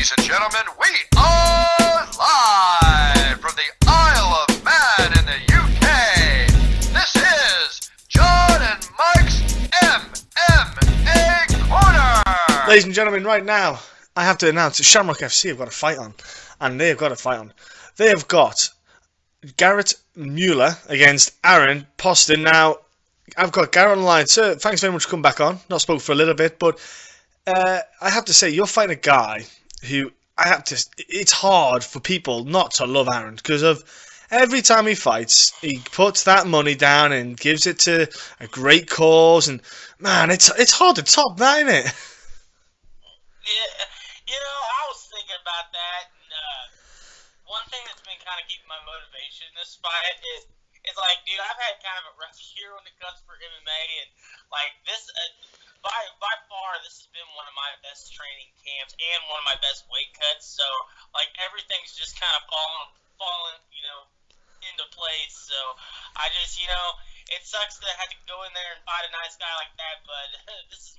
Ladies and gentlemen, we are live from the Isle of Man in the UK. This is John and Mike's MMA Corner. Ladies and gentlemen, right now, I have to announce that Shamrock FC have got a fight on. And they have got a fight on. They have got Garrett Mueller against Aaron Poston. Now, I've got Garrett on the line. Sir, thanks very much for coming back on. Not spoke for a little bit, but I have to say, you're fighting a guy who it's hard for people not to love Aaron because of every time he fights, he puts that money down and gives it to a great cause. And man, it's hard to top that, isn't it? Yeah, I was thinking about that. And, one thing that's been kind of keeping my motivation in this fight is like, dude, I've had kind of a rough year when it comes for MMA, and like this, by far, this has been one of my best training camps and one of my best weight cuts. So like everything's just kind of fallen, into place. So I just, it sucks that I had to go in there and fight a nice guy like that, but this is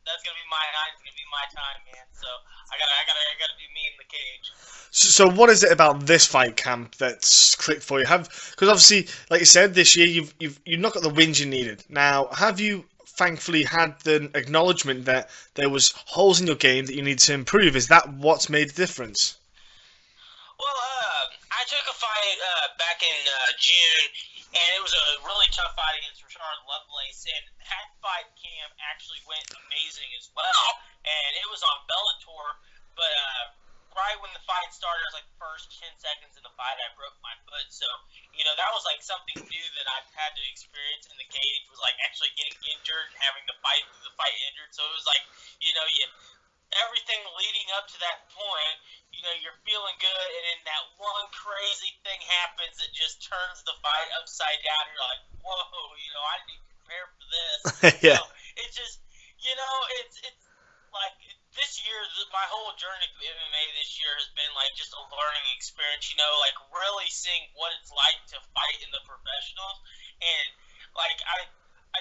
that's gonna be my night. It's gonna be my time, man. So I gotta do me in the cage. So what is it about this fight camp that's clicked for you? Because obviously, like you said, this year you've not got the wins you needed. Now, have you thankfully had the acknowledgement that there was holes in your game that you need to improve? Is that what's made the difference? Well, I took a fight back in June, and it was a really tough fight against Richard Lovelace, and that fight camp actually went amazing as well, and it was on Bellator, but right when the fight started, it was like the first 10 seconds in the fight, I broke my foot, so, that was like something new that I've had to experience in the cage, was like actually getting injured and having to fight through the fight injured, so it was like, everything leading up to that point, you're feeling good, and then that one crazy thing happens that just turns the fight upside down. You're like, whoa, I didn't even prepare for this. Yeah. So it's just, it's like this year, my whole journey through MMA this year has been like just a learning experience. Like really seeing what it's like to fight in the professionals, and like I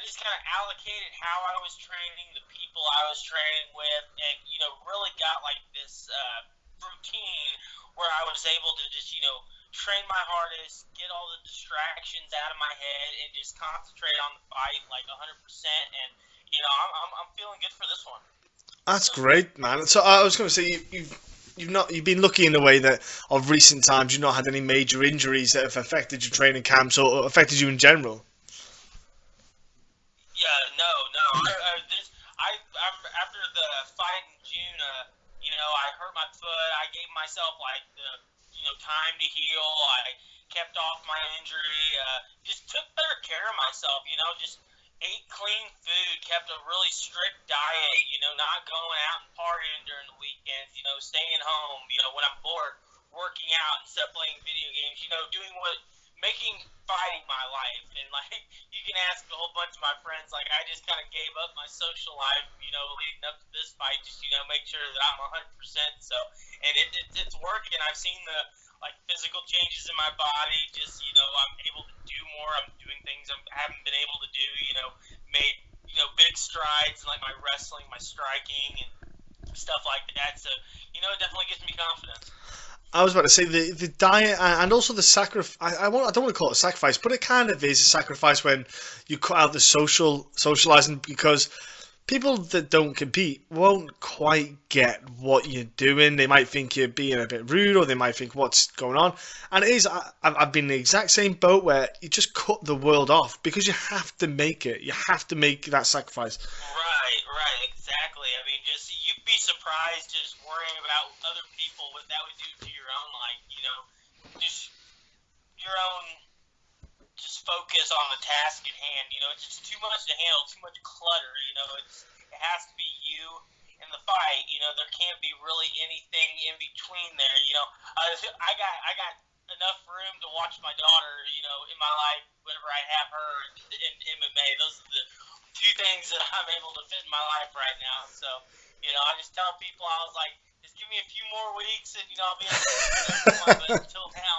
just kind of allocated how I was training, the people I was training with, and, really got like this routine where I was able to just, train my hardest, get all the distractions out of my head, and just concentrate on the fight like 100%. And, I'm feeling good for this one. That's great, man. So I was going to say you've been lucky in the way that of recent times you've not had any major injuries that have affected your training camps or affected you in general. Yeah, no. After the fight in June, I hurt my foot. I gave myself like the time to heal. I kept off my injury. Just took better care of myself. Just ate clean food. Kept a really strict diet. Not going out and partying during the weekends. Staying home. When I'm bored, working out instead of playing video games. Making fighting my life, and like you can ask a whole bunch of my friends, like I just kind of gave up my social life, leading up to this fight, just make sure that I'm 100%. So, and it's working. I've seen the like physical changes in my body. Just I'm able to do more. I'm doing things I haven't been able to do. Made big strides in like my wrestling, my striking, and stuff like that. So it definitely gives me confidence. I was about to say the diet and also the sacrifice. I don't want to call it a sacrifice, but it kind of is a sacrifice when you cut out the socializing, because people that don't compete won't quite get what you're doing. They might think you're being a bit rude, or they might think what's going on. And it is. I've been in the exact same boat where you just cut the world off because you have to make it. You have to make that sacrifice. Right, exactly. I mean, just you'd be surprised just worrying about other people, what that would do to your own, just your own, just focus on the task at hand. It's just too much to handle, too much clutter. It has to be you and the fight. There can't be really anything in between there. I got enough room to watch my daughter, in my life whenever I have her in MMA. Those are the two things that I'm able to fit in my life right now. So, I just tell people, I was like, just give me a few more weeks and, I'll be able to do everyone. But until now,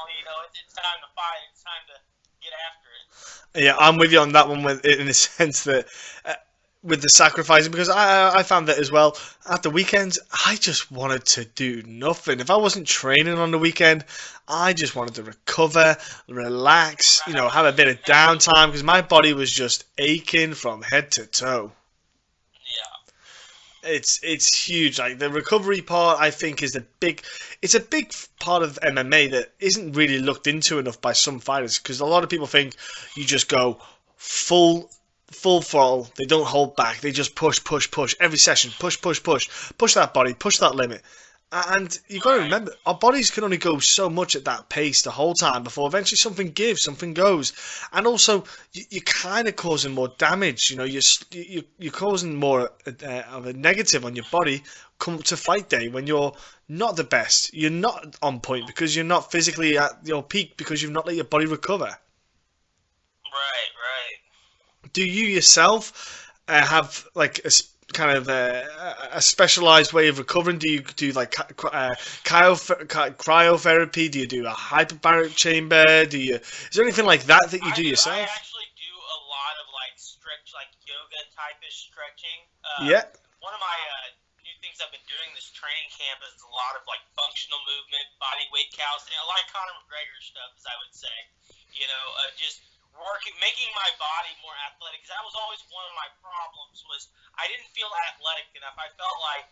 it's time to fight. It's time to get after it. Yeah, I'm with you on that one in the sense that with the sacrificing, because I found that as well. At the weekends, I just wanted to do nothing. If I wasn't training on the weekend, I just wanted to recover, relax, have a bit of downtime, because my body was just aching from head to toe. Yeah. It's huge. Like, the recovery part, I think, it's a big part of MMA that isn't really looked into enough by some fighters, because a lot of people think you just go full throttle. They don't hold back. They just push every session. Push that body, push that limit. And you've got to remember, our bodies can only go so much at that pace the whole time before eventually something gives, something goes. And also, you're kind of causing more damage. You're causing more of a negative on your body come to fight day when you're not the best. You're not on point because you're not physically at your peak, because you've not let your body recover. Right. Do you yourself have like a kind of a specialized way of recovering? Do you do like cryotherapy? Do you do a hyperbaric chamber? Is there anything like that you do yourself? I actually do a lot of like yoga type-ish stretching. Yeah. One of my new things I've been doing this training camp is a lot of like functional movement, body weight calisthenics, a lot of Conor McGregor stuff, as I would say. Just making my body more athletic, because that was always one of my problems. Was I didn't feel athletic enough. I felt like,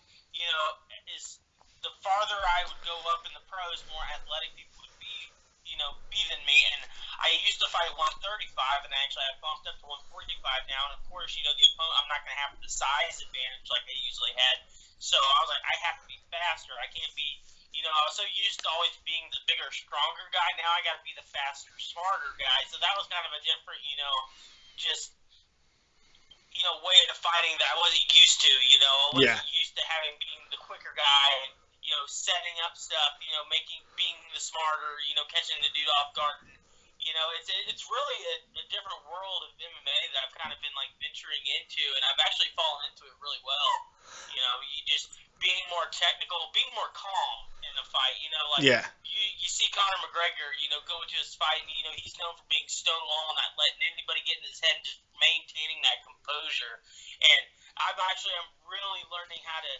is the farther I would go up in the pros, more athletic people would be, be than me. And I used to fight 135, and actually I bumped up to 145 now. And of course, the opponent, I'm not going to have the size advantage like I usually had. So I was like, I have to be faster. I can't be. I was so used to always being the bigger, stronger guy. Now I got to be the faster, smarter guy. So that was kind of a different, way of fighting that I wasn't used to. I wasn't used to being the quicker guy and, setting up stuff, being the smarter, catching the dude off guard. It's really a different world of MMA that I've kind of been like venturing into, and I've actually fallen into it really well. You just being more technical, being more calm in a fight. You see Conor McGregor, go into his fight, and he's known for being stonewall and not letting anybody get in his head, and just maintaining that composure. And I'm really learning how to,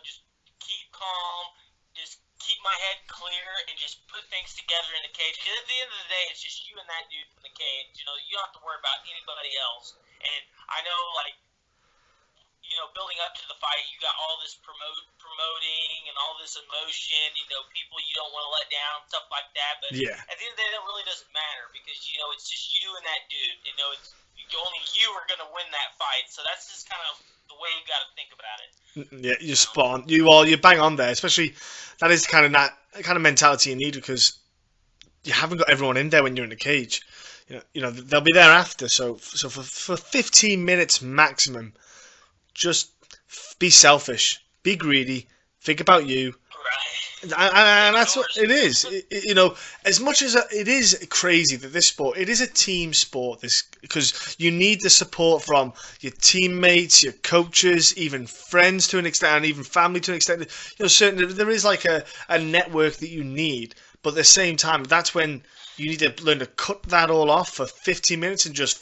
just keep calm, just keep my head clear, and just put things together in the cage. Because at the end of the day, it's just you and that dude in the cage. You don't have to worry about anybody else. And I know, building up to the fight, you got all this promoting and all this emotion, people you don't want to let down, stuff like that. But at the end of the day, that really doesn't matter, because, it's just you and that dude. It's only you are going to win that fight. So that's just kind of the way you got to think about it. Yeah, you're spot on. You're bang on there. Especially, that is kind of mentality you need, because you haven't got everyone in there when you're in the cage. They'll be there after. So for 15 minutes maximum, just be selfish, be greedy, think about you. And that's what it is. As much as it is crazy that this sport, it is a team sport. Because you need the support from your teammates, your coaches, even friends to an extent, and even family to an extent. There is like a network that you need, but at the same time, that's when you need to learn to cut that all off for 15 minutes and just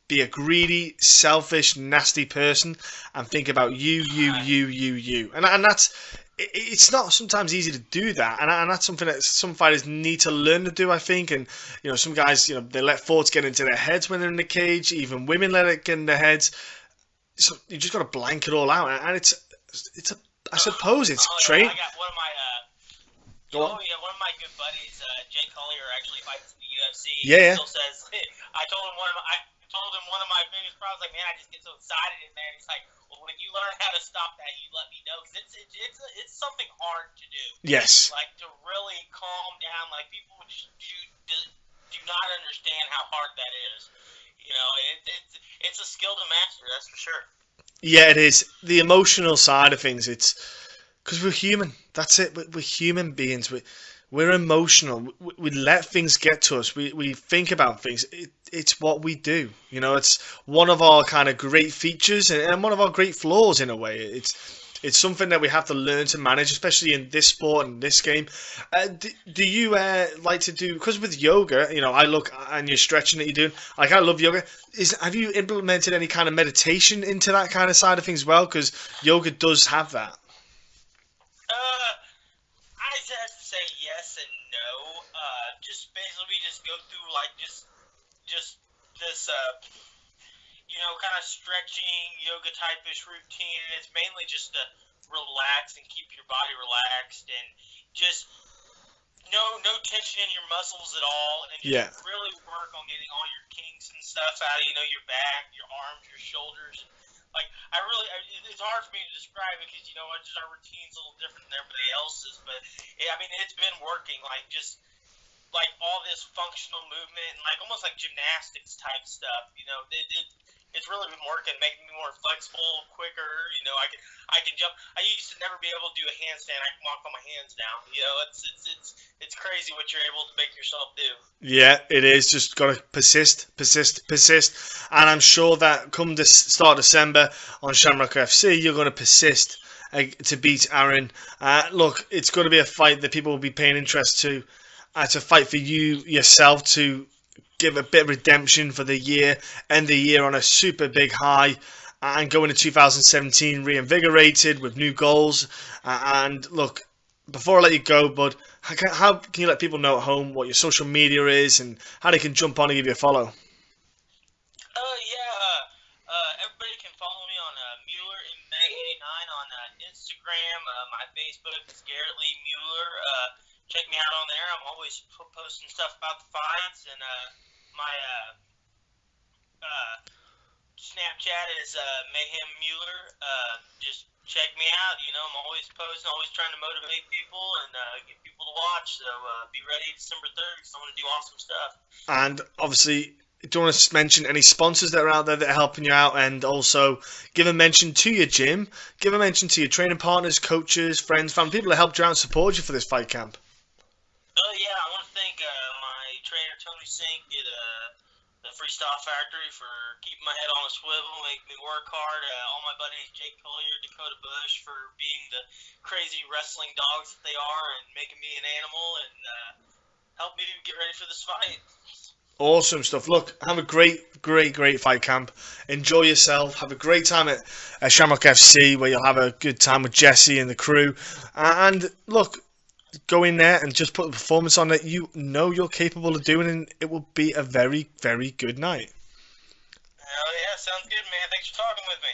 be a greedy, selfish, nasty person and think about you. And that's. It's not sometimes easy to do that, and that's something that some fighters need to learn to do, I think. And some guys, they let thoughts get into their heads when they're in the cage. Even women let it get in their heads. So you just got to blank it all out, and I suppose it's training. I got one of my one of my good buddies, Jake Collier, actually fights in the UFC. He still says, I told him one of my biggest problems, like, man, I just get so excited in there. And he's like, well, when you learn how to stop that, you let me know, because it's something hard to do. Yes. Like, to really calm down. Like, people do not understand how hard that is. It's a skill to master, that's for sure. Yeah, it is. The emotional side of things, it's because we're human. That's it. We're human beings. We're emotional. We let things get to us. We think about things. It's what we do. It's one of our kind of great features and one of our great flaws in a way. It's something that we have to learn to manage, especially in this sport and this game. Do you like to do, because with yoga, I look and you're stretching that you're doing, like I love yoga. Have you implemented any kind of meditation into that kind of side of things as well? Because yoga does have that. I just have to say yes and no. Just basically just go through like just this kind of stretching yoga type-ish routine, and it's mainly just to relax and keep your body relaxed and just no tension in your muscles at all, and just really work on getting all your kinks and stuff out of your back, your arms, your shoulders. Like it's hard for me to describe it because just our routine's a little different than everybody else's, but it's been working. Like just like all this functional movement and like almost like gymnastics type stuff. It's really been working, making me more flexible, quicker. I can jump. I used to never be able to do a handstand. I can walk on my hands now. It's crazy what you're able to make yourself do. Yeah, it is. Just got to persist. And I'm sure that come this start of December on Shamrock FC, you're going to persist to beat Aaron. Look, it's going to be a fight that people will be paying interest to. To fight for you yourself to give a bit of redemption for the year, end the year on a super big high, and go into 2017 reinvigorated with new goals. And look, before I let you go, bud, how can you let people know at home what your social media is and how they can jump on and give you a follow? Everybody can follow me on Mueller in May 89 on Instagram. My Facebook is Garrett Mueller. Check me out on there. I'm always posting stuff about the fights, and my Snapchat is Mayhem Mueller. Just check me out. I'm always posting, always trying to motivate people and get people to watch. So be ready December 3rd because I'm going to do awesome stuff. And obviously, do you want to mention any sponsors that are out there that are helping you out, and also give a mention to your gym, give a mention to your training partners, coaches, friends, family, people that helped you out and support you for this fight camp? I want to thank my trainer Tony Sink at the Freestyle Factory for keeping my head on a swivel, making me work hard. All my buddies, Jake Collier, Dakota Bush, for being the crazy wrestling dogs that they are and making me an animal and help me get ready for this fight. Awesome stuff. Look, have a great fight camp. Enjoy yourself. Have a great time at Shamrock FC, where you'll have a good time with Jesse and the crew. And look, go in there and just put the performance on that you're capable of doing, and it will be a very, very good night. Hell yeah, sounds good, man. Thanks for talking with me.